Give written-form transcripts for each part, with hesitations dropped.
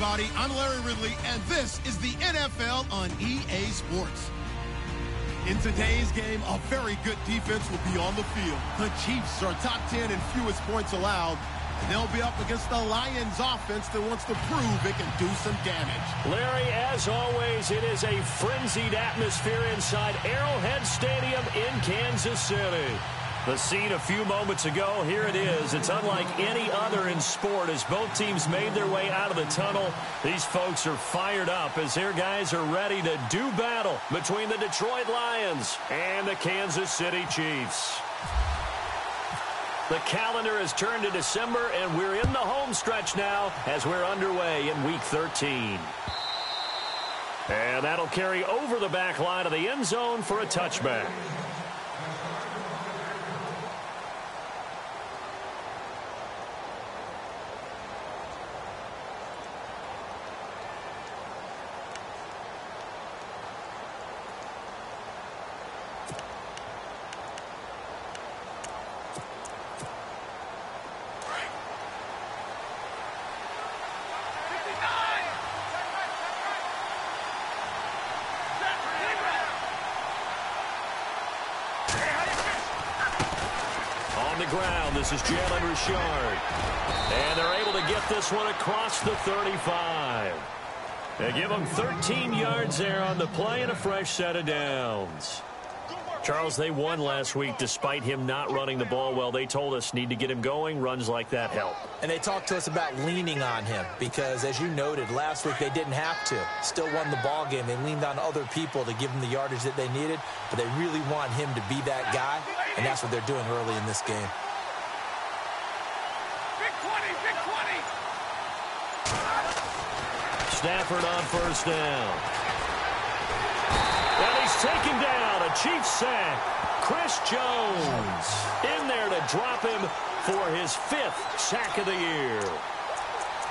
everybody. I'm Larry Ridley, and this is the NFL on EA Sports. In today's game, a very good defense will be on the field. The Chiefs are top 10 in fewest points allowed, and they'll be up against the Lions offense that wants to prove it can do some damage. Larry, as always, it is a frenzied atmosphere inside Arrowhead Stadium in Kansas City. The scene a few moments ago, here it is. It's unlike any other in sport as both teams made their way out of the tunnel. These folks are fired up as their guys are ready to do battle between the Detroit Lions and the Kansas City Chiefs. The calendar has turned to December, and we're in the home stretch now as we're underway in Week 13. And that'll carry over the back line of the end zone for a touchback. Ground. This is Jalen Richard. And they're able to get this one across the 35. They give him 13 yards there on the play and a fresh set of downs. Charles, they won last week despite him not running the ball well. They told us need to get him going. Runs like that help. And they talked to us about leaning on him because, as you noted, last week they didn't have to. Still won the ball game. They leaned on other people to give them the yardage that they needed, but they really want him to be that guy, and that's what they're doing early in this game. Stafford on first down. And he's taken down. A Chiefs sack. Chris Jones in there to drop him for his 5th sack of the year.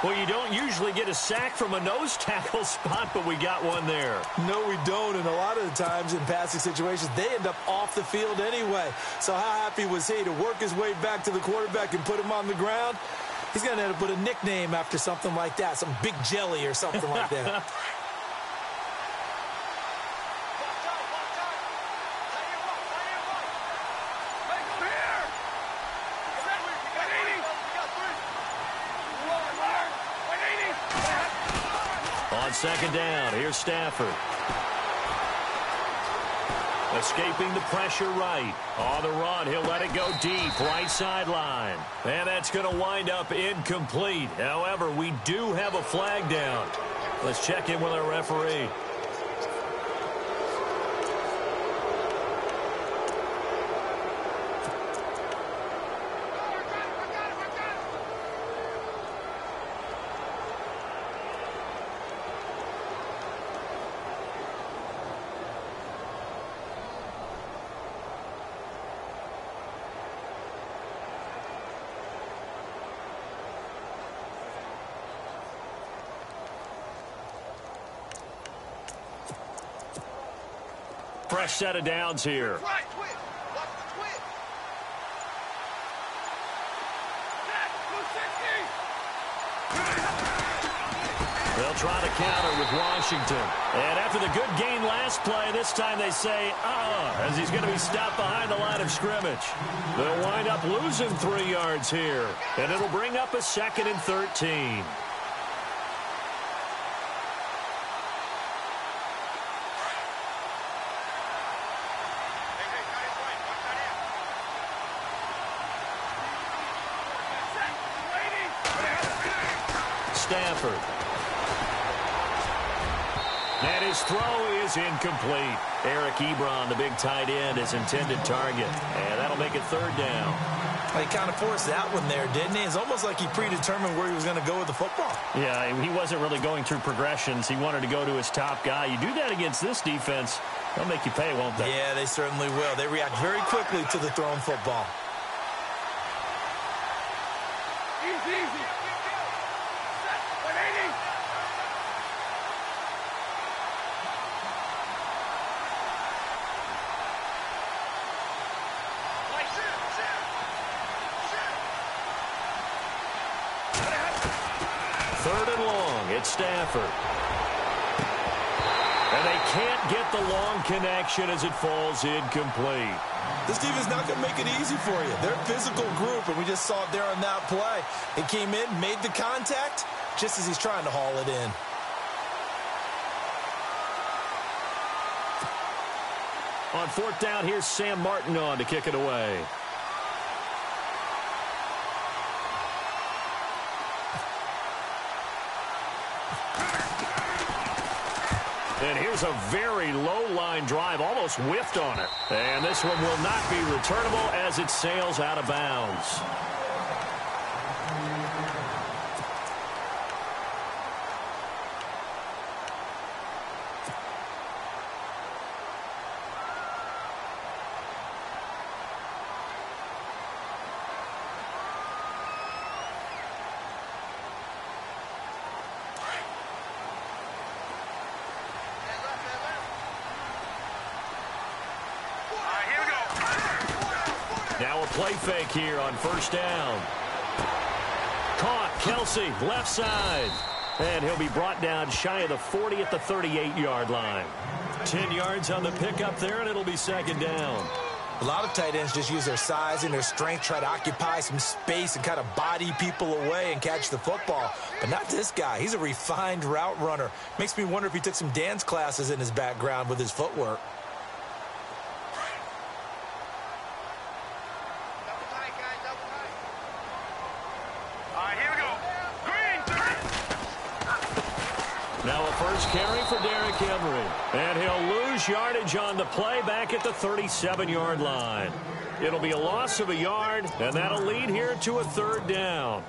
Well, you don't usually get a sack from a nose tackle spot, but we got one there. No, we don't, and a lot of the times in passing situations, they end up off the field anyway. So how happy was he to work his way back to the quarterback and put him on the ground? He's going to end up with a nickname after something like that, some Big Jelly or something like that. On second down, here's Stafford. Escaping the pressure right. On the run, he'll let it go deep, right sideline. And that's going to wind up incomplete. However, we do have a flag down. Let's check in with our referee. Fresh set of downs here. They'll try to counter with Washington. And after the good gain last play, this time they say, as he's going to be stopped behind the line of scrimmage. They'll wind up losing 3 yards here. And it'll bring up a 2nd and 13. Stafford. And his throw is incomplete. Eric Ebron, the big tight end, his intended target. And that'll make it 3rd down. He kind of forced that one there, didn't he? It's almost like he predetermined where he was going to go with the football. Yeah, he wasn't really going through progressions. He wanted to go to his top guy. You do that against this defense, they'll make you pay, won't they? Yeah, they certainly will. They react very quickly to the thrown football. Easy. It's Stafford. And they can't get the long connection as it falls incomplete. This defense not going to make it easy for you. They're a physical group, and we just saw it there on that play. He came in, made the contact, just as he's trying to haul it in. On fourth down, here's Sam Martin on to kick it away. And here's a very low-line drive, almost whiffed on it. And this one will not be returnable as it sails out of bounds. Now a play fake here on first down. Caught, Kelsey, left side. And he'll be brought down shy of the 40 at the 38-yard line. 10 yards on the pickup there, and it'll be second down. A lot of tight ends just use their size and their strength, try to occupy some space and kind of body people away and catch the football. But not this guy. He's a refined route runner. Makes me wonder if he took some dance classes in his background with his footwork. Now a first carry for Derrick Henry. And he'll lose yardage on the play back at the 37-yard line. It'll be a loss of a yard, and that'll lead here to a third down.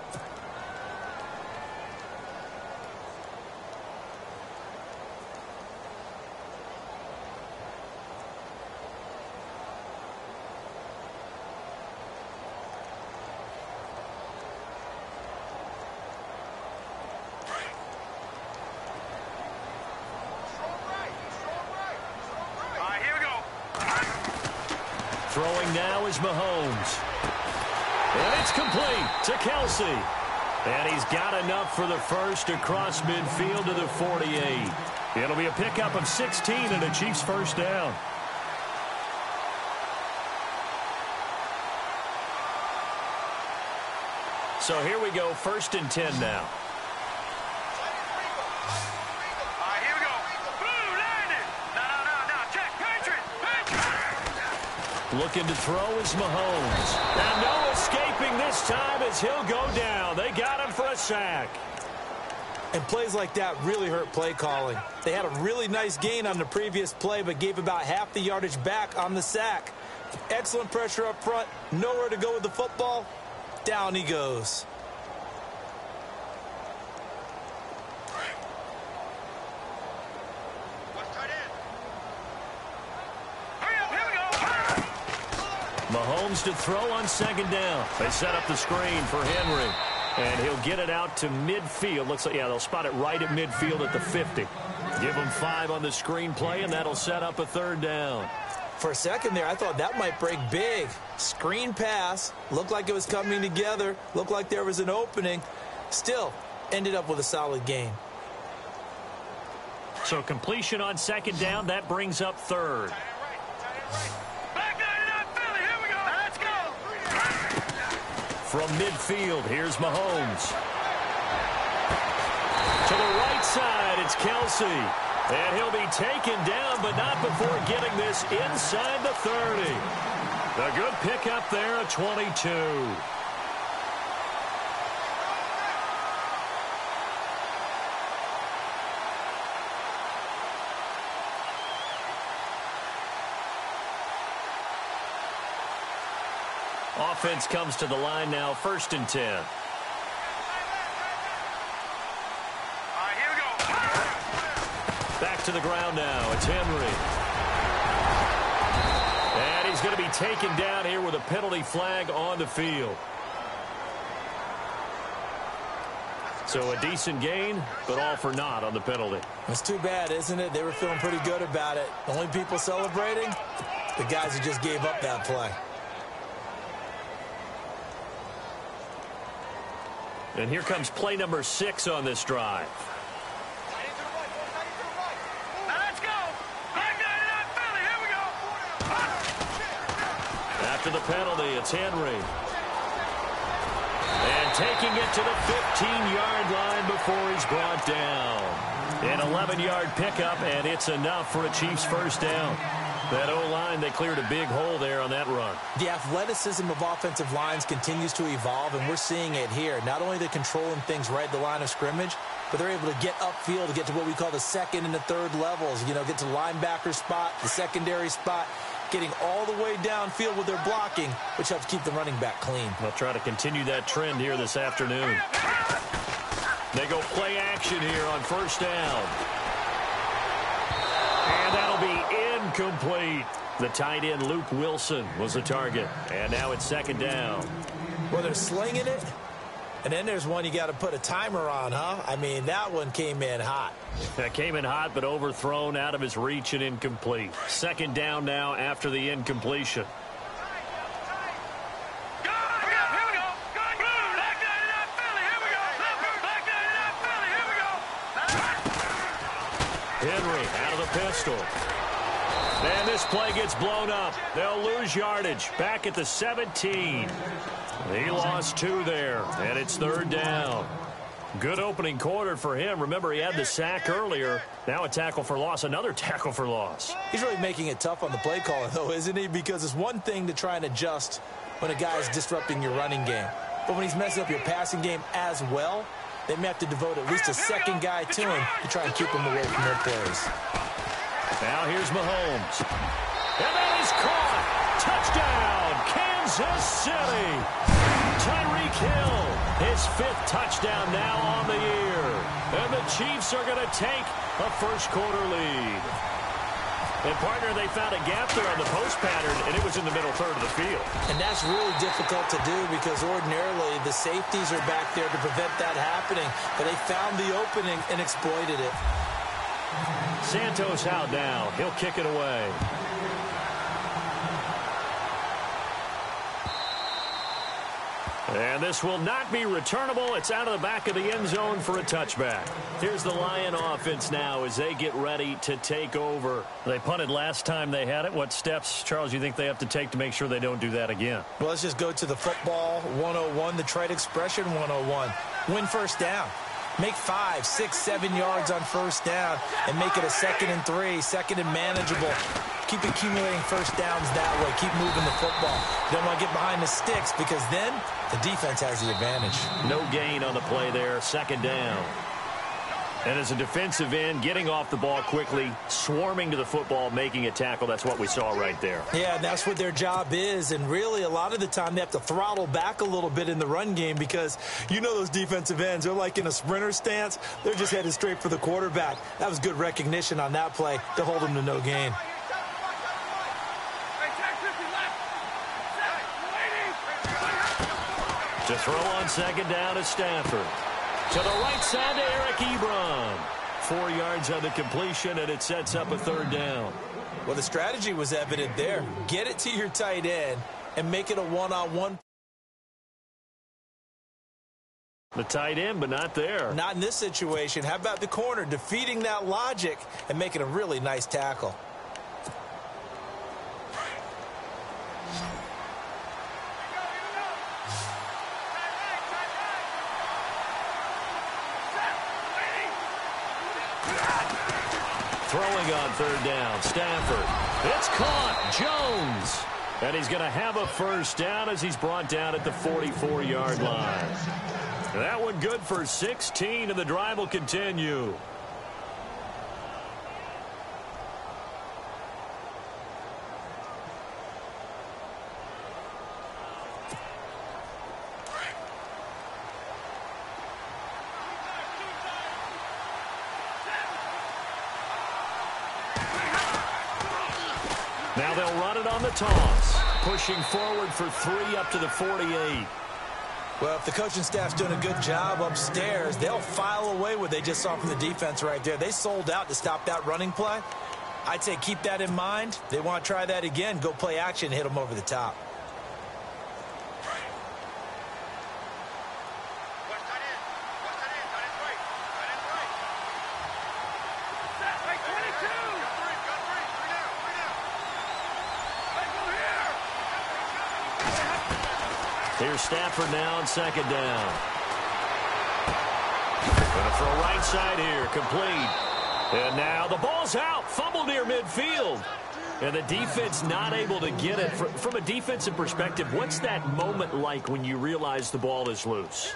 Throwing now is Mahomes. And it's complete to Kelsey. And he's got enough for the first across midfield to the 48. It'll be a pickup of 16 and a Chiefs first down. So here we go, first and 10 now. Looking to throw is Mahomes. And no escaping this time as he'll go down. They got him for a sack. And plays like that really hurt play calling. They had a really nice gain on the previous play, but gave about half the yardage back on the sack. Excellent pressure up front. Nowhere to go with the football. Down he goes. Mahomes to throw on second down. They set up the screen for Henry. And he'll get it out to midfield. Looks like, yeah, they'll spot it right at midfield at the 50. Give him 5 on the screen play, and that'll set up a third down. For a second there, I thought that might break big. Screen pass. Looked like it was coming together. Looked like there was an opening. Still, ended up with a solid gain. So completion on second down. That brings up third. From midfield, here's Mahomes. To the right side, it's Kelsey. And he'll be taken down, but not before getting this inside the 30. A good pickup there at 22. Offense comes to the line now, first and 10. Here we go. Back to the ground now. It's Henry. And he's going to be taken down here with a penalty flag on the field. So a decent gain, but all for naught on the penalty. It's too bad, isn't it? They were feeling pretty good about it. The only people celebrating, the guys who just gave up that play. And here comes play number 6 on this drive. After the penalty, it's Henry. And taking it to the 15-yard line before he's brought down. An 11-yard pickup, and it's enough for a Chiefs first down. That O-line, they cleared a big hole there on that run. The athleticism of offensive lines continues to evolve, and we're seeing it here. Not only are they controlling things right at the line of scrimmage, but they're able to get upfield to get to what we call the second and the third levels. You know, get to the linebacker spot, the secondary spot, getting all the way downfield with their blocking, which helps keep the running back clean. They'll try to continue that trend here this afternoon. They go play action here on first down. And that'll be incomplete. The tight end, Luke Wilson, was the target. And now it's second down. Well, they're slinging it. And then there's one you got to put a timer on, huh? I mean, that one came in hot. That came in hot, but overthrown, out of his reach and incomplete. Second down now after the incompletion. Henry out of the pistol. And this play gets blown up. They'll lose yardage. Back at the 17. He lost 2 there, and it's third down. Good opening quarter for him. Remember, he had the sack earlier. Now a tackle for loss, another tackle for loss. He's really making it tough on the play caller, though, isn't he? Because it's one thing to try and adjust when a guy's disrupting your running game. But when he's messing up your passing game as well, they may have to devote at least a second guy to him to try and keep him away from their plays. Now here's Mahomes. And that is caught. Touchdown, Kansas City. Tyreek Hill, his 5th touchdown now on the year. And the Chiefs are going to take a first-quarter lead. And, partner, they found a gap there on the post pattern, and it was in the middle third of the field. And that's really difficult to do because ordinarily the safeties are back there to prevent that happening. But they found the opening and exploited it. Santos out now. He'll kick it away. And this will not be returnable. It's out of the back of the end zone for a touchback. Here's the Lion offense now as they get ready to take over. They punted last time they had it. What steps, Charles, you think they have to take to make sure they don't do that again? Well, let's just go to the football 101, the trade expression 101. Win first down. Make 5, 6, 7 yards on first down and make it a 2nd and 3, 2nd and manageable. Keep accumulating first downs that way. Keep moving the football. You don't want to get behind the sticks because then the defense has the advantage. No gain on the play there. Second down. And as a defensive end, getting off the ball quickly, swarming to the football, making a tackle, that's what we saw right there. Yeah, and that's what their job is. And really, a lot of the time, they have to throttle back a little bit in the run game because you know those defensive ends, they're like in a sprinter stance. They're just headed straight for the quarterback. That was good recognition on that play to hold them to no gain. To throw on second down is Stafford. To the right side to Eric Ebron. 4 yards on the completion, and it sets up a third down. Well, the strategy was evident there. Get it to your tight end and make it a one-on-one. The tight end, but not there. Not in this situation. How about the corner defeating that logic and making a really nice tackle? Throwing on third down, Stafford. It's caught, Jones. And he's going to have a first down as he's brought down at the 44-yard line. That one good for 16, and the drive will continue. Now they'll run it on the toss. Pushing forward for 3 up to the 48. Well, if the coaching staff's doing a good job upstairs, they'll file away what they just saw from the defense right there. They sold out to stop that running play. I'd say keep that in mind. They want to try that again. Go play action, hit them over the top. Here's Stafford now on second down. Going to throw right side here, complete. And now the ball's out, fumble near midfield. And the defense not able to get it. From a defensive perspective, what's that moment like when you realize the ball is loose?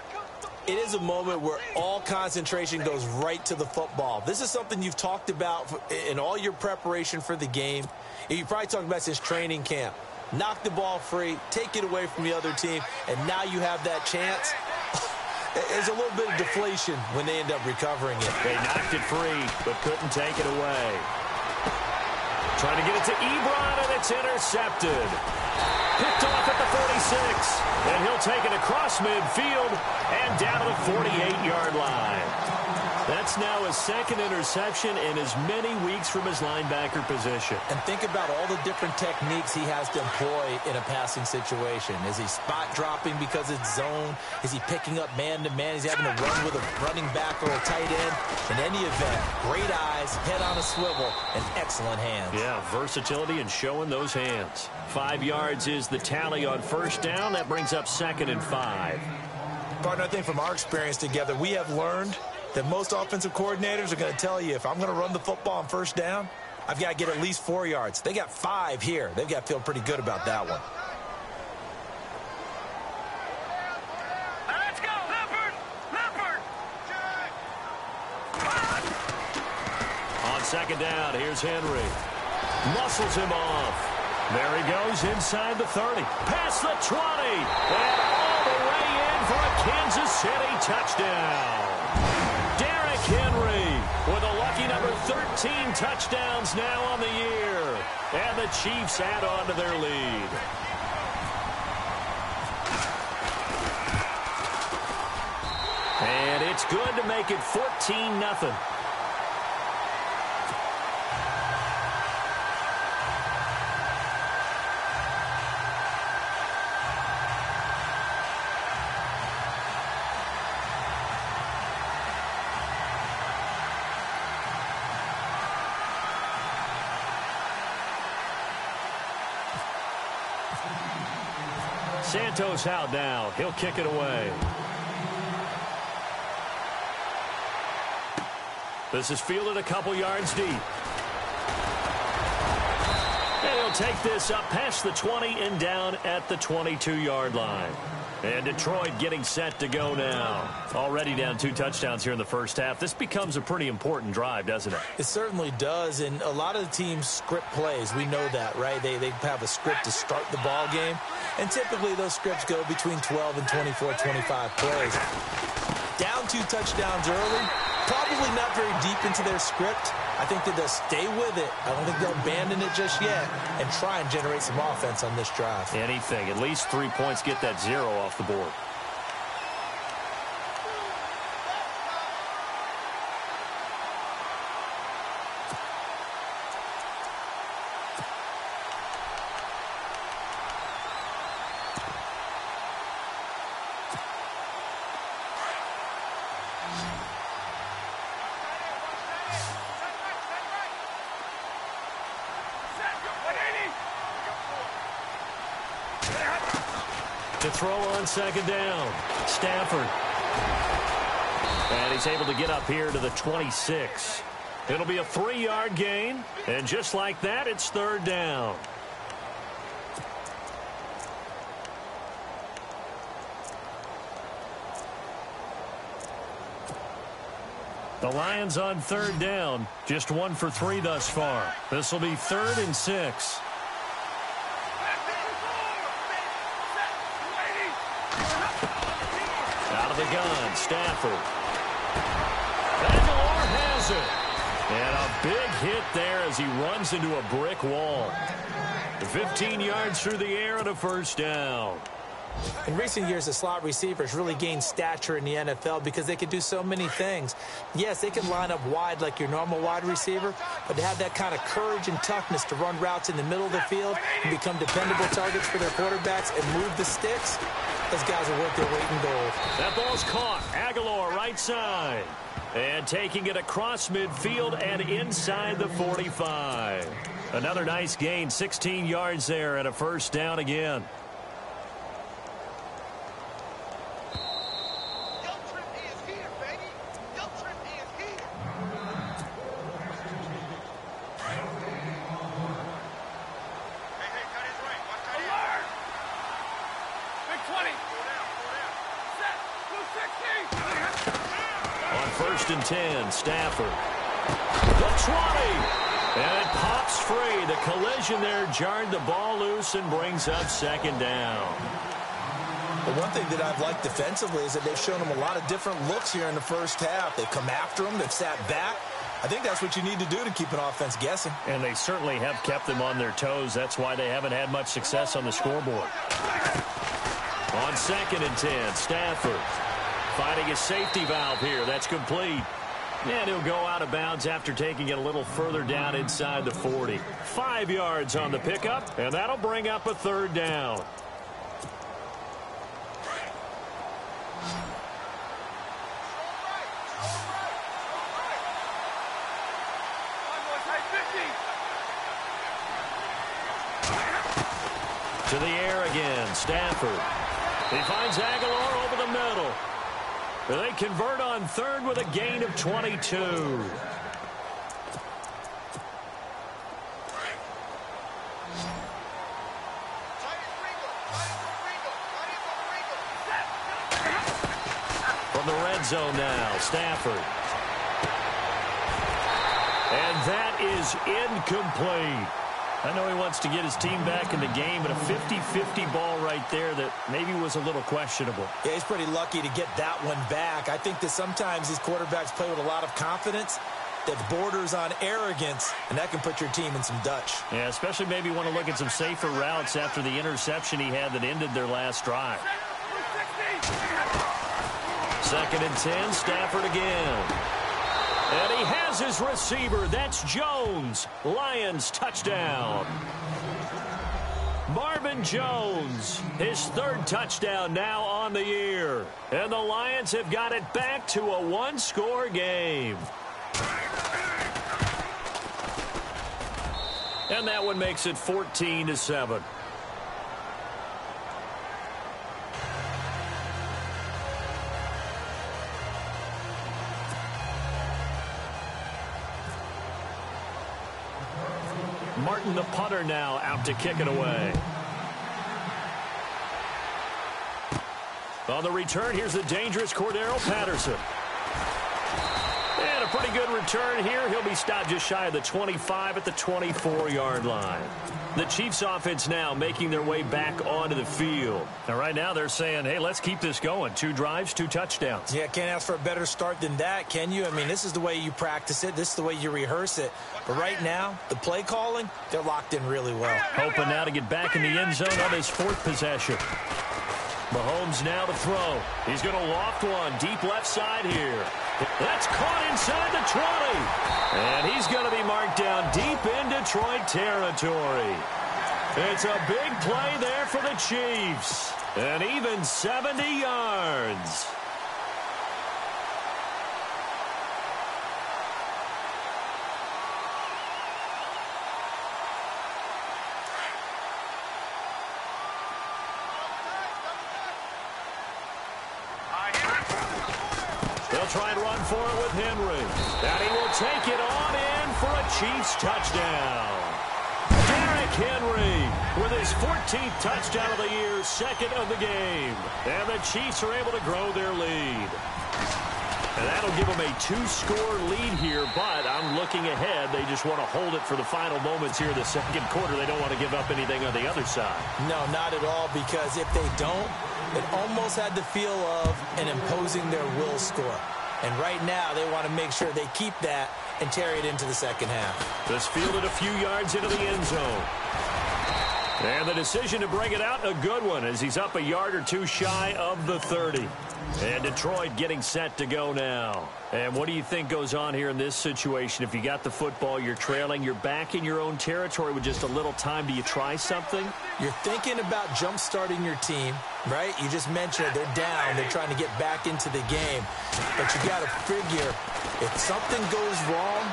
It is a moment where all concentration goes right to the football. This is something you've talked about in all your preparation for the game. You probably talked about since training camp. Knock the ball free, take it away from the other team, and now you have that chance. There's a little bit of deflation when they end up recovering it. They knocked it free, but couldn't take it away. Trying to get it to Ebron, and it's intercepted. Picked off at the 46, and he'll take it across midfield and down to the 48-yard line. That's now his second interception in as many weeks from his linebacker position. And think about all the different techniques he has to employ in a passing situation. Is he spot dropping because it's zone? Is he picking up man-to-man? He's having to run with a running back or a tight end. In any event, great eyes, head on a swivel, and excellent hands. Yeah, versatility and showing those hands. 5 yards is the tally on first down. That brings up 2nd and 5. Partner, I think from our experience together, we have learned that most offensive coordinators are going to tell you, if I'm going to run the football on first down, I've got to get at least 4 yards. They got 5 here. They've got to feel pretty good about that one. Let's go, Leopard! Leopard! On second down, here's Henry. Muscles him off. There he goes inside the 30. Past the 20. And all the way in for a Kansas City touchdown. Derrick Henry with a lucky number 13 touchdowns now on the year. And the Chiefs add on to their lead. And it's good to make it 14-0. Santos out now. He'll kick it away. This is fielded a couple yards deep. And he'll take this up past the 20 and down at the 22-yard line. And Detroit getting set to go now. Already down 2 touchdowns here in the first half. This becomes a pretty important drive, doesn't it? It certainly does, and a lot of the teams script plays. We know that, right? They have a script to start the ball game, and typically those scripts go between 12 and 24, 25 plays. Down 2 touchdowns early, probably not very deep into their script. I think that they'll stay with it. I don't think they'll abandon it just yet and try and generate some offense on this drive. Anything. At least 3 points, get that 0 off the board. To throw on second down, Stafford. And he's able to get up here to the 26. It'll be a 3-yard gain, and just like that, it's 3rd down. The Lions on 3rd down, just 1 for 3 thus far. This will be 3rd and 6. The gun, Stafford. Aguilar has it. And a big hit there as he runs into a brick wall. 15 yards through the air and a 1st down. In recent years, the slot receivers really gained stature in the NFL because they can do so many things. Yes, they can line up wide like your normal wide receiver, but to have that kind of courage and toughness to run routes in the middle of the field and become dependable targets for their quarterbacks and move the sticks, those guys are worth their weight in gold. That ball's caught. Aguilar right side. And taking it across midfield and inside the 45. Another nice gain, 16 yards there and a 1st down again. On 1st and 10, Stafford. The 20. And it pops free. The collision there jarred the ball loose and brings up 2nd down. Well, one thing that I've liked defensively is that they've shown him a lot of different looks here in the first half. They've come after him. They've sat back. I think that's what you need to do to keep an offense guessing. And they certainly have kept them on their toes. That's why they haven't had much success on the scoreboard. On 2nd and 10, Stafford finding a safety valve here. That's complete. And he'll go out of bounds after taking it a little further down inside the 40. 5 yards on the pickup, and that'll bring up a 3rd down. To the air again, Stafford. He finds Aguilar over the middle. They convert on 3rd with a gain of 22. From the red zone now, Stafford. And that is incomplete. I know he wants to get his team back in the game, but a 50-50 ball right there that maybe was a little questionable. Yeah, he's pretty lucky to get that one back. I think that sometimes these quarterbacks play with a lot of confidence that borders on arrogance, and that can put your team in some Dutch. Yeah, especially maybe want to look at some safer routes after the interception he had that ended their last drive. 2nd and 10, Stafford again. And he has his receiver. That's Jones. Lions touchdown. Marvin Jones, his 3rd touchdown now on the year. And the Lions have got it back to a 1-score game. And that one makes it 14-7. Martin, the punter, now out to kick it away. On the return, here's the dangerous Cordero Patterson. And a pretty good return here. He'll be stopped just shy of the 25 at the 24-yard line. The Chiefs offense now making their way back onto the field. Now, right now they're saying, hey, let's keep this going. 2 drives, 2 touchdowns. Yeah, can't ask for a better start than that, can you? I mean, this is the way you practice it. This is the way you rehearse it. But right now, the play calling, they're locked in really well. Hoping now to get back in the end zone on his 4th possession. Mahomes now to throw. He's going to loft one deep left side here. That's caught inside the 20. And he's going to be marked down deep in Detroit territory. It's a big play there for the Chiefs. And even 70 yards. They'll try and run for it with Henry. And he will take it on in for a Chiefs touchdown. Derrick Henry with his 14th touchdown of the year, 2nd of the game. And the Chiefs are able to grow their lead. And that'll give them a 2-score lead here, but I'm looking ahead. They just want to hold it for the final moments here in the 2nd quarter. They don't want to give up anything on the other side. No, not at all, because if they don't, it almost had the feel of an imposing their will score. And right now, they want to make sure they keep that and carry it into the 2nd half. This fielded a few yards into the end zone. And the decision to bring it out, a good one, as he's up a yard or 2 shy of the 30. And Detroit getting set to go now. And what do you think goes on here in this situation? If you got the football, you're trailing, you're back in your own territory with just a little time. Do you try something? You're thinking about jump-starting your team, right? You just mentioned it. They're down. They're trying to get back into the game. But you got to figure, if something goes wrong,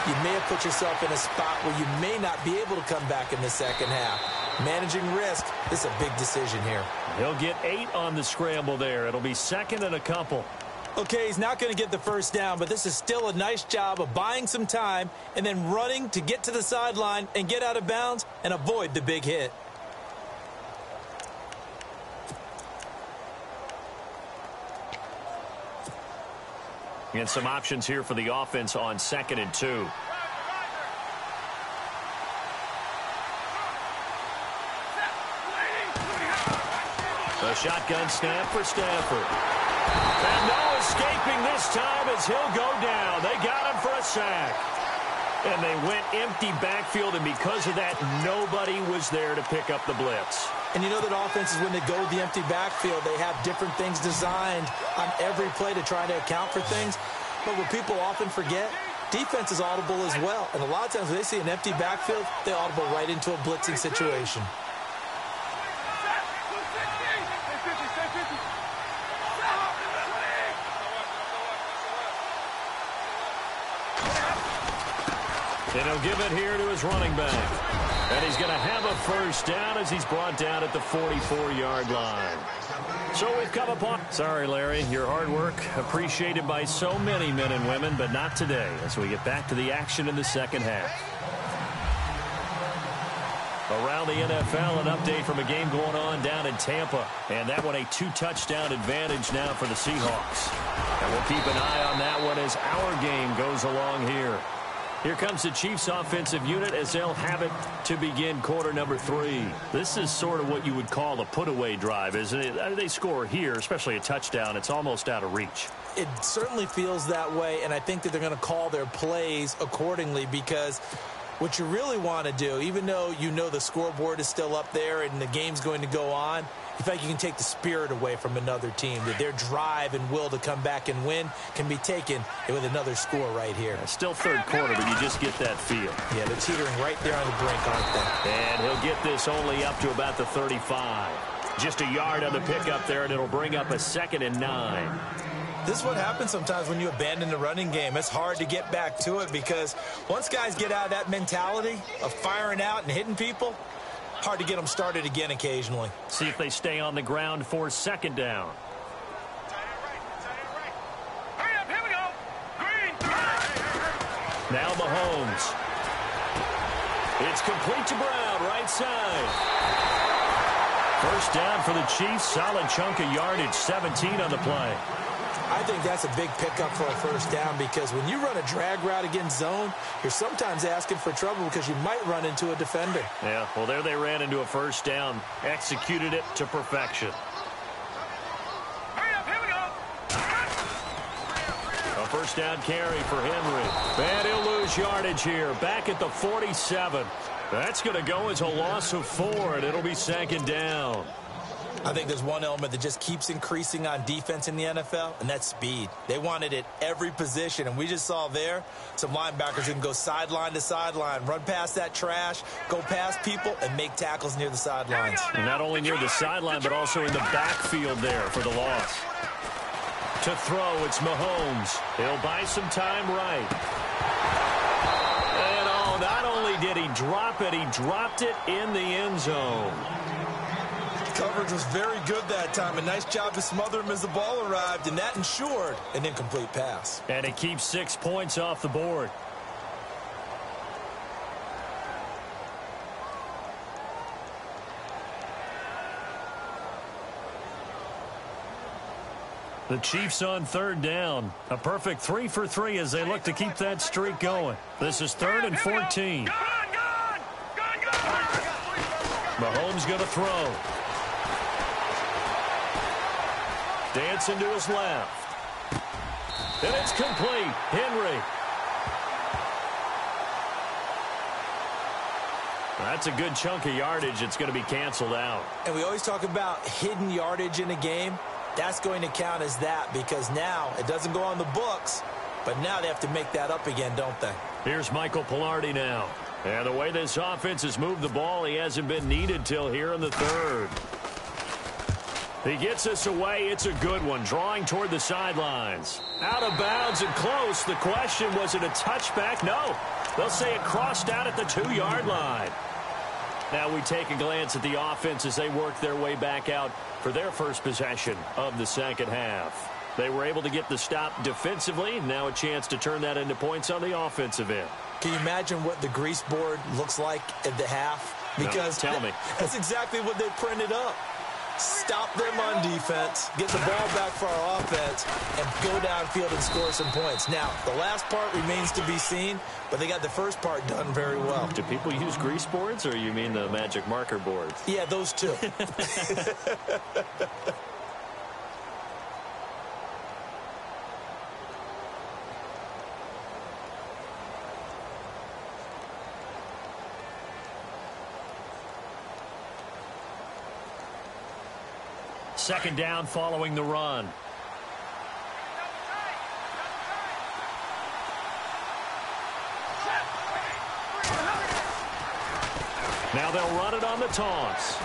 you may have put yourself in a spot where you may not be able to come back in the 2nd half. Managing risk is a big decision here. He'll get 8 on the scramble there. It'll be 2nd and a couple. Okay, he's not going to get the first down, but this is still a nice job of buying some time and then running to get to the sideline and get out of bounds and avoid the big hit. And some options here for the offense on 2nd and 2. A shotgun snap for Stafford. And no escaping this time as he'll go down. They got him for a sack. And they went empty backfield, and because of that, nobody was there to pick up the blitz. And you know that offenses, when they go with the empty backfield, they have different things designed on every play to try to account for things. But what people often forget, defense is audible as well. And a lot of times when they see an empty backfield, they audible right into a blitzing situation. And he'll give it here to his running back. And he's going to have a first down as he's brought down at the 44-yard line. So we've come upon... Sorry, Larry, your hard work appreciated by so many men and women, but not today as we get back to the action in the second half. Around the NFL, an update from a game going on down in Tampa. And that one a 2-touchdown advantage now for the Seahawks. And we'll keep an eye on that one as our game goes along here. Here comes the Chiefs offensive unit as they'll have it to begin quarter number 3. This is sort of what you would call a put-away drive, isn't it? They score here, especially a touchdown. It's almost out of reach. It certainly feels that way, and I think that they're going to call their plays accordingly because what you really want to do, even though you know the scoreboard is still up there and the game's going to go on, you feel like you can take the spirit away from another team, that their drive and will to come back and win can be taken with another score right here. Still third quarter, but you just get that feel. Yeah, they're teetering right there on the brink, aren't they? And he'll get this only up to about the 35. Just a yard on the pickup there, and it'll bring up a 2nd and 9. This is what happens sometimes when you abandon the running game. It's hard to get back to it because once guys get out of that mentality of firing out and hitting people, hard to get them started again occasionally. See if they stay on the ground for 2nd down. Hurry up, here we go. Green. Now Mahomes. It's complete to Brown, right side. First down for the Chiefs. Solid chunk of yardage, 17 on the play. I think that's a big pickup for a first down because when you run a drag route against zone, you're sometimes asking for trouble because you might run into a defender. Yeah, well, there they ran into a first down. Executed it to perfection. Hurry up, here we go. A first down carry for Henry. And he'll lose yardage here. Back at the 47. That's going to go as a loss of 4, and it'll be 2nd down. I think there's one element that just keeps increasing on defense in the NFL, and that's speed. They want it at every position, and we just saw there some linebackers who can go sideline to sideline, run past that trash, go past people, and make tackles near the sidelines. And not only near the sideline, but also in the backfield there for the loss. To throw, it's Mahomes. He'll buy some time right. And oh, not only did he drop it, he dropped it in the end zone. Coverage was very good that time. A nice job to smother him as the ball arrived, and that ensured an incomplete pass. And it keeps 6 points off the board. The Chiefs on 3rd down. A perfect 3 for 3 as they look to keep that streak going. This is 3rd and 14. Mahomes going to throw. Dancing to his left. And it's complete. Henry. That's a good chunk of yardage. It's going to be canceled out. And we always talk about hidden yardage in a game. That's going to count as that because now it doesn't go on the books, but now they have to make that up again, don't they? Here's Michael Pilardi now. And the way this offense has moved the ball, he hasn't been needed till here in the 3rd. He gets this away. It's a good one. Drawing toward the sidelines. Out of bounds and close. The question, was it a touchback? No. They'll say it crossed out at the 2-yard line. Now we take a glance at the offense as they work their way back out for their first possession of the second half. They were able to get the stop defensively. Now a chance to turn that into points on the offensive end. Can you imagine what the grease board looks like at the half? Because no, tell me. That's exactly what they printed up. stop them on defense, get the ball back for our offense, and go downfield and score some points. Now, the last part remains to be seen, but they got the first part done very well. Do people use grease boards, or you mean the magic marker boards? Yeah, those two. Second down following the run. Now they'll run it on the toss.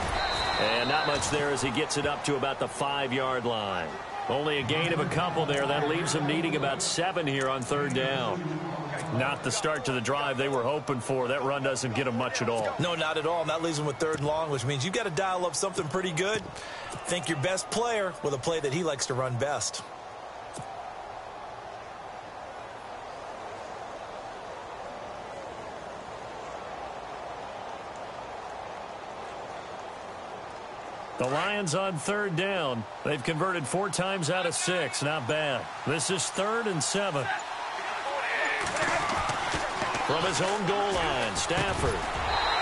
And not much there as he gets it up to about the 5-yard line. Only a gain of a couple there. That leaves them needing about 7 here on third down. Not the start to the drive they were hoping for. That run doesn't get them much at all. No, not at all. And that leaves them with third and long, which means you've got to dial up something pretty good. Think your best player with a play that he likes to run best. The Lions on third down. They've converted 4 times out of 6. Not bad. This is 3rd and 7. From his own goal line, Stafford.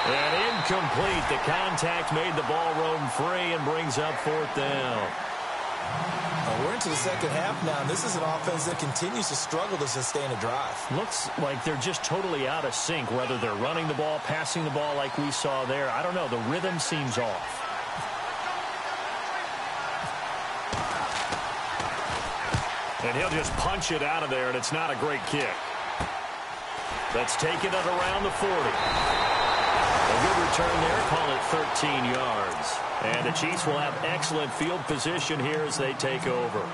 And incomplete. The contact made the ball roam free and brings up 4th down. We're into the second half now, and this is an offense that continues to struggle to sustain a drive. Looks like they're just totally out of sync, whether they're running the ball, passing the ball like we saw there. I don't know. The rhythm seems off. And he'll just punch it out of there, and it's not a great kick. That's taken it around the 40. A good return there, call it 13 yards. And the Chiefs will have excellent field position here as they take over.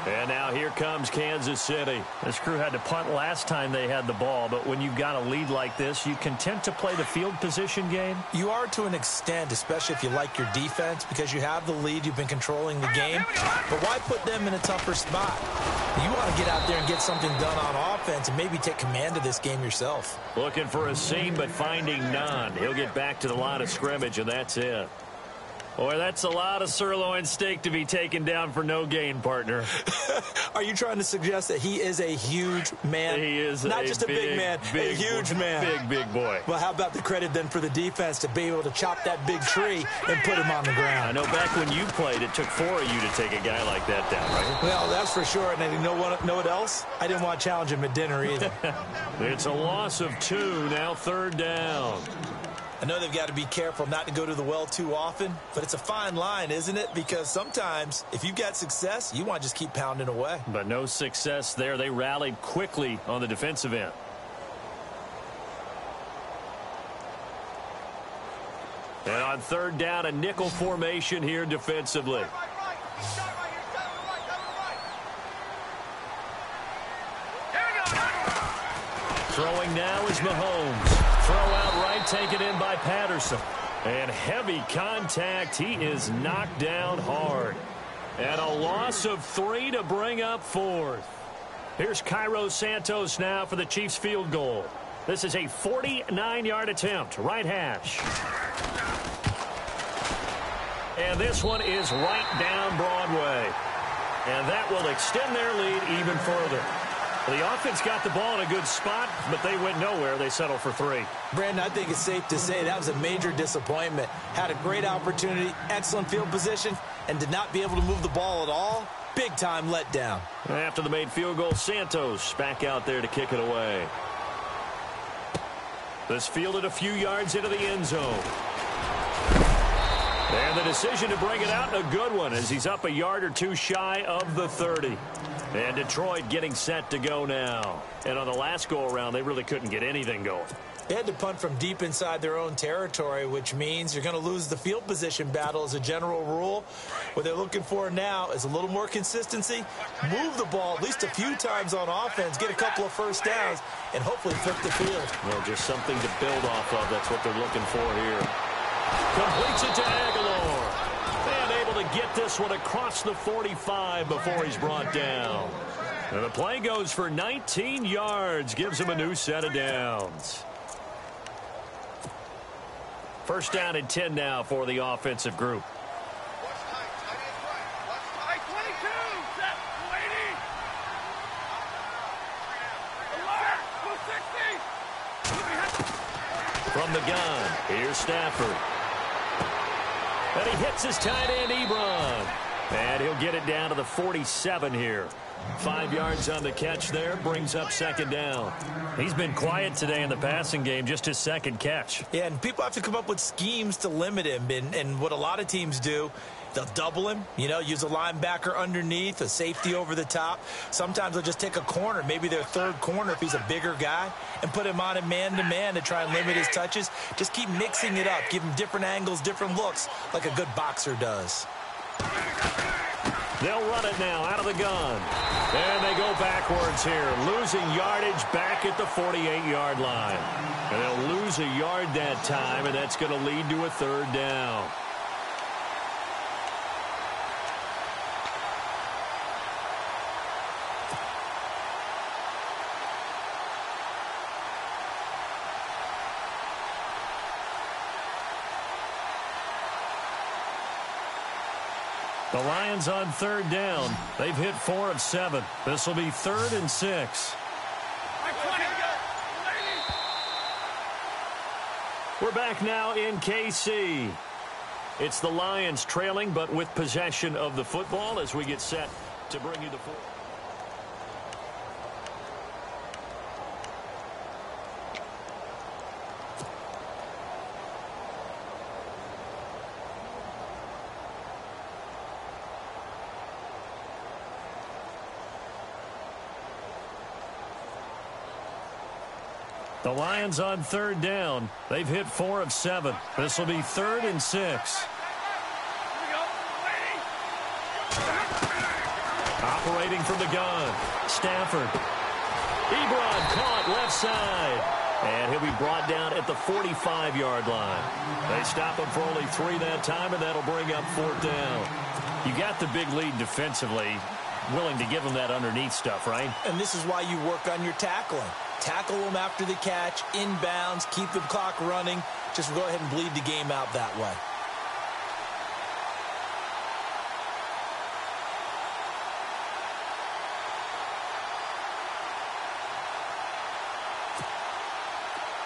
And now here comes Kansas City. This crew had to punt last time they had the ball, but when you've got a lead like this, you content to play the field position game? You are to an extent, especially if you like your defense, because you have the lead, you've been controlling the game. But why put them in a tougher spot? You want to get out there and get something done on offense and maybe take command of this game yourself. Looking for a seam, but finding none. He'll get back to the line of scrimmage, and that's it. Boy, that's a lot of sirloin steak to be taken down for no gain, partner. Are you trying to suggest that he is a huge man? He is not just a big man, a huge man. Big boy. Well, how about the credit then for the defense to be able to chop that big tree and put him on the ground? I know back when you played, it took 4 of you to take a guy like that down, right? Well, that's for sure. And you know what else? I didn't want to challenge him at dinner either. It's a loss of 2, now 3rd down. I know they've got to be careful not to go to the well too often, but it's a fine line, isn't it? Because sometimes if you've got success, you want to just keep pounding away. But no success there. They rallied quickly on the defensive end. And on 3rd down, a nickel formation here defensively. Throwing now is Mahomes. Throw out right, taken in by Patterson. And heavy contact. He is knocked down hard. And a loss of 3 to bring up 4th. Here's Cairo Santos now for the Chiefs field goal. This is a 49-yard attempt. Right hash. And this one is right down Broadway. And that will extend their lead even further. The offense got the ball in a good spot, but they went nowhere. They settled for 3. Brandon, I think it's safe to say that was a major disappointment. Had a great opportunity, excellent field position, and did not be able to move the ball at all. Big-time letdown. After the made field goal, Santos back out there to kick it away. This fielded a few yards into the end zone. And the decision to bring it out, a good one, as he's up a yard or 2 shy of the 30. And Detroit getting set to go now. And on the last go-around, they really couldn't get anything going. They had to punt from deep inside their own territory, which means you're going to lose the field position battle as a general rule. What they're looking for now is a little more consistency, move the ball at least a few times on offense, get a couple of first downs, and hopefully flip the field. Well, just something to build off of. That's what they're looking for here. Completes it to Aguilar. And able to get this one across the 45 before he's brought down. And the play goes for 19 yards. Gives him a new set of downs. First down and 10 now for the offensive group. From the gun, here's Stafford. And he hits his tight end, Ebron. And he'll get it down to the 47 here. 5 yards on the catch there, brings up second down. He's been quiet today in the passing game, just his second catch. Yeah, and people have to come up with schemes to limit him. And what a lot of teams do, they'll double him, use a linebacker underneath, a safety over the top. Sometimes they'll just take a corner, maybe their third corner if he's a bigger guy, and put him on a man-to-man to try and limit his touches. Just keep mixing it up, give him different angles, different looks, like a good boxer does. They'll run it now out of the gun. And they go backwards here, losing yardage back at the 48-yard line. And they'll lose a yard that time, and that's going to lead to a third down. The Lions on third down. They've hit 4 of 7. This will be 3rd and 6. We're back now in KC. It's the Lions trailing, but with possession of the football as we get set to bring you the football. The Lions on third down. They've hit 4 of 7. This will be 3rd and 6. Operating from the gun, Stafford. Ebron caught left side. And he'll be brought down at the 45-yard line. They stop him for only 3 that time, and that'll bring up 4th down. You got the big lead defensively. Willing to give him that underneath stuff, right? And this is why you work on your tackling. Tackle them after the catch, inbounds, keep the clock running. Just go ahead and bleed the game out that way.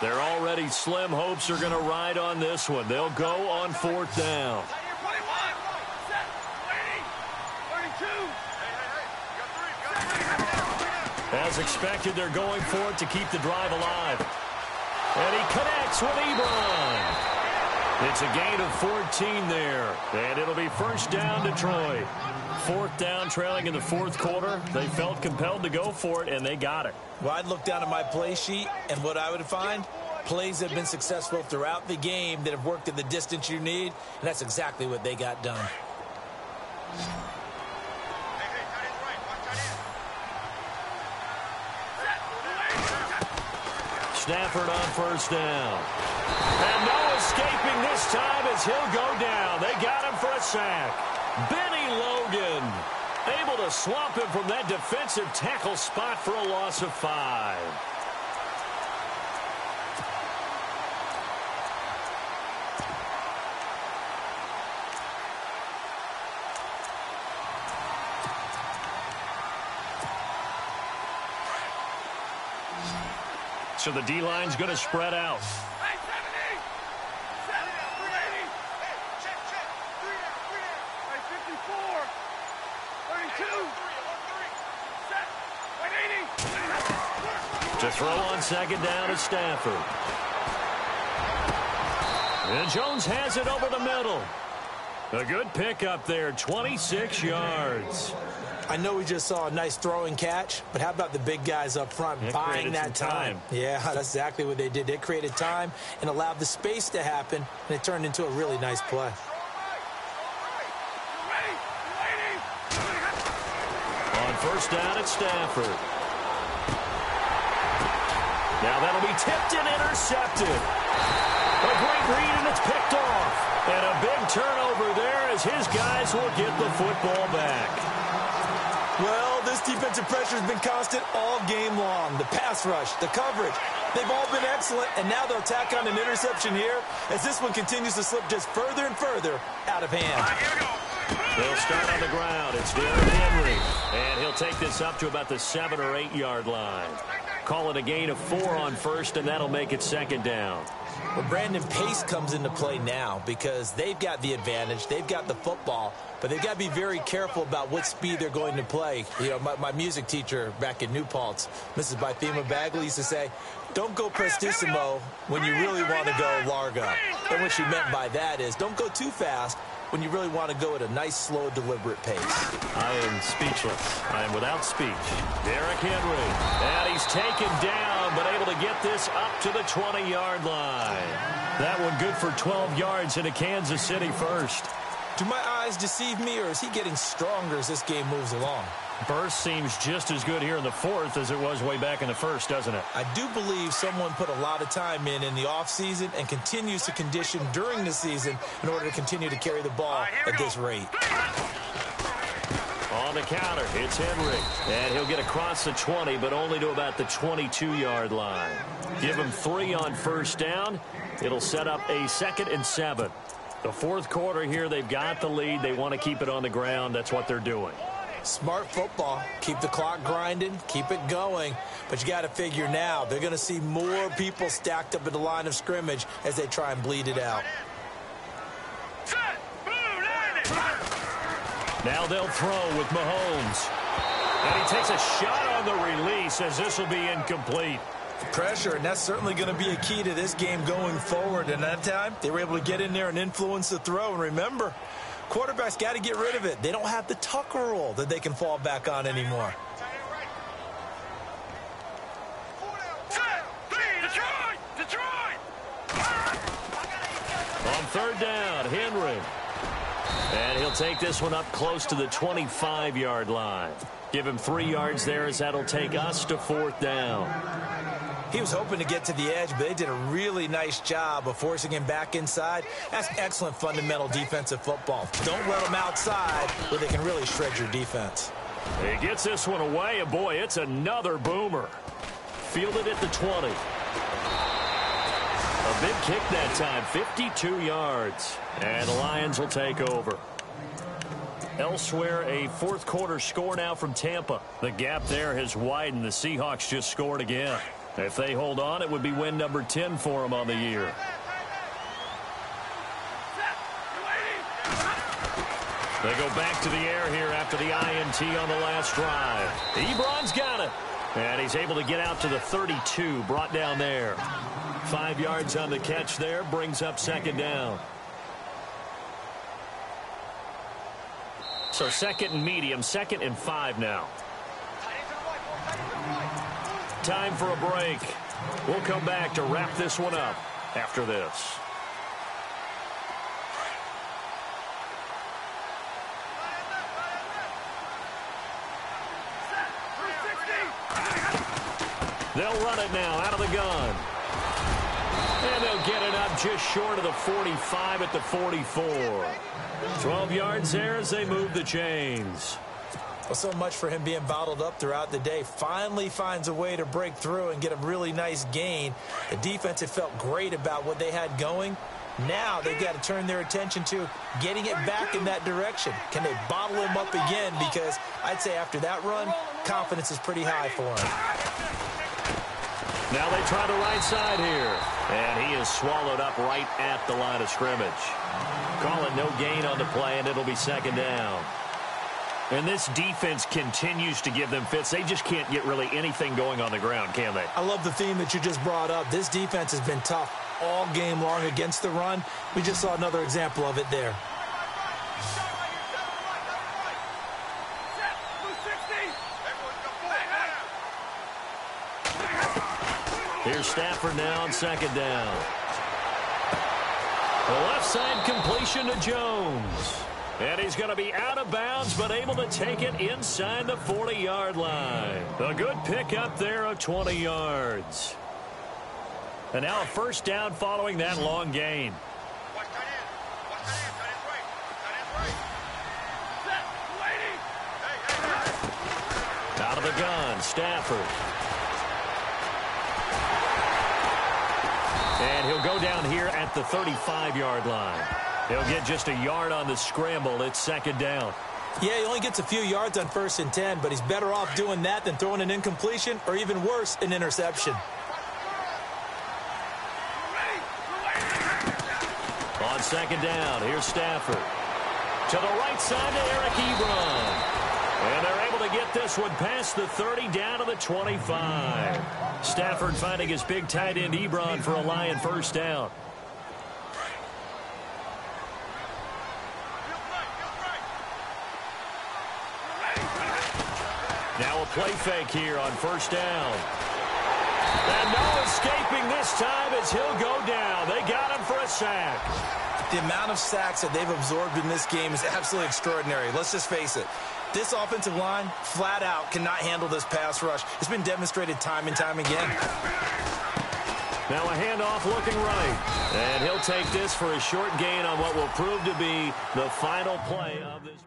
They're already slim hopes are going to ride on this one. They'll go on 4th down. As expected, they're going for it to keep the drive alive. And he connects with Ebron. It's a gain of 14 there. And it'll be 1st down, Detroit. 4th down, trailing in the 4th quarter. They felt compelled to go for it, and they got it. Well, I'd look down at my play sheet, and what I would find, plays that have been successful throughout the game that have worked at the distance you need, and that's exactly what they got done. Stafford on 1st down. And no escaping this time as he'll go down. They got him for a sack. Benny Logan able to swamp him from that defensive tackle spot for a loss of 5. So the D-line's going to spread out. To throw on 2nd down is Stafford. And Jones has it over the middle. A good pickup there, 26 yards. I know we just saw a nice throwing catch, but how about the big guys up front buying that time? Yeah, that's exactly what they did. They created time and allowed the space to happen, and it turned into a really nice play. On 1st down, it's Stafford. Now that'll be tipped and intercepted. A great read, and it's picked off. And a big turnover there as his guys will get the football back. Well, this defensive pressure has been constant all game long. The pass rush, the coverage, they've all been excellent, and now they'll tack on an interception here as this one continues to slip just further and further out of hand. They'll start on the ground. It's Derrick Henry, and he'll take this up to about the 7- or 8-yard line. Call it a gain of 4 on 1st, and that'll make it 2nd down. Well, Brandon, pace comes into play now because they've got the advantage. They've got the football, but they've got to be very careful about what speed they're going to play. You know, my music teacher back in New Paltz, Mrs. Bythema Bagley, used to say, don't go prestissimo when you really want to go largo. And what she meant by that is don't go too fast when you really want to go at a nice, slow, deliberate pace. I am speechless. I am without speech. Derrick Henry. And he's taken down, but able to get this up to the 20-yard line. That one good for 12 yards into Kansas City first. Do my eyes deceive me, or is he getting stronger as this game moves along? Burst seems just as good here in the fourth as it was way back in the first, doesn't it? I do believe someone put a lot of time in the offseason and continues to condition during the season in order to continue to carry the ball at this rate. On the counter, it's Henry. And he'll get across the 20, but only to about the 22-yard line. Give him 3 on first down. It'll set up a 2nd and 7. The fourth quarter here, they've got the lead. They want to keep it on the ground. That's what they're doing. Smart football. Keep the clock grinding. Keep it going. But you got to figure now they're going to see more people stacked up at the line of scrimmage as they try and bleed it out. Now they'll throw with Mahomes. And he takes a shot on the release as this will be incomplete. Pressure, and that's certainly going to be a key to this game going forward. And that time, they were able to get in there and influence the throw. And remember, quarterbacks got to get rid of it. They don't have the Tucker rule that they can fall back on anymore. On third down, Henry. And he'll take this one up close to the 25-yard line. Give him 3 yards there as that'll take us to 4th down. He was hoping to get to the edge, but they did a really nice job of forcing him back inside. That's excellent fundamental defensive football. Don't let them outside where they can really shred your defense. He gets this one away, and boy, it's another boomer. Fielded at the 20. A big kick that time, 52 yards. And the Lions will take over. Elsewhere, a fourth quarter score now from Tampa. The gap there has widened. The Seahawks just scored again. If they hold on, it would be win number 10 for them on the year. They go back to the air here after the INT on the last drive. Ebron's got it. And he's able to get out to the 32, brought down there. 5 yards on the catch there, brings up 2nd down. So 2nd and medium, 2nd and 5 now. Time for a break. We'll come back to wrap this one up after this. They'll run it now out of the gun. And they'll get it up just short of the 45 at the 44. 12 yards there as they move the chains. Well, so much for him being bottled up throughout the day. Finally finds a way to break through and get a really nice gain. The defense had felt great about what they had going. Now they've got to turn their attention to getting it back in that direction. Can they bottle him up again? Because I'd say after that run, confidence is pretty high for him. Now they try the right side here. And he is swallowed up right at the line of scrimmage. Call it no gain on the play, and it'll be 2nd down. And this defense continues to give them fits. They just can't get really anything going on the ground, can they? I love the theme that you just brought up. This defense has been tough all game long against the run. We just saw another example of it there. Here's Stafford now on 2nd down. The left side completion to Jones. And he's going to be out of bounds, but able to take it inside the 40-yard line. A good pickup there of 20 yards. And now a 1st down following that long gain. Out of the gun, Stafford. And he'll go down here at the 35-yard line. He'll get just a yard on the scramble. It's 2nd down. Yeah, he only gets a few yards on 1st and 10, but he's better off doing that than throwing an incompletion or even worse, an interception. second down. Here's Stafford. To the right side to Eric Ebron. And they're able to get this one past the 30 down to the 25. Stafford finding his big tight end Ebron for a Lion first down. Now a play fake here on first down. And no escaping this time as he'll go down. They got him for a sack. The amount of sacks that they've absorbed in this game is absolutely extraordinary. Let's just face it. This offensive line, flat out, cannot handle this pass rush. It's been demonstrated time and time again. Now a handoff looking right. And he'll take this for a short gain on what will prove to be the final play of this.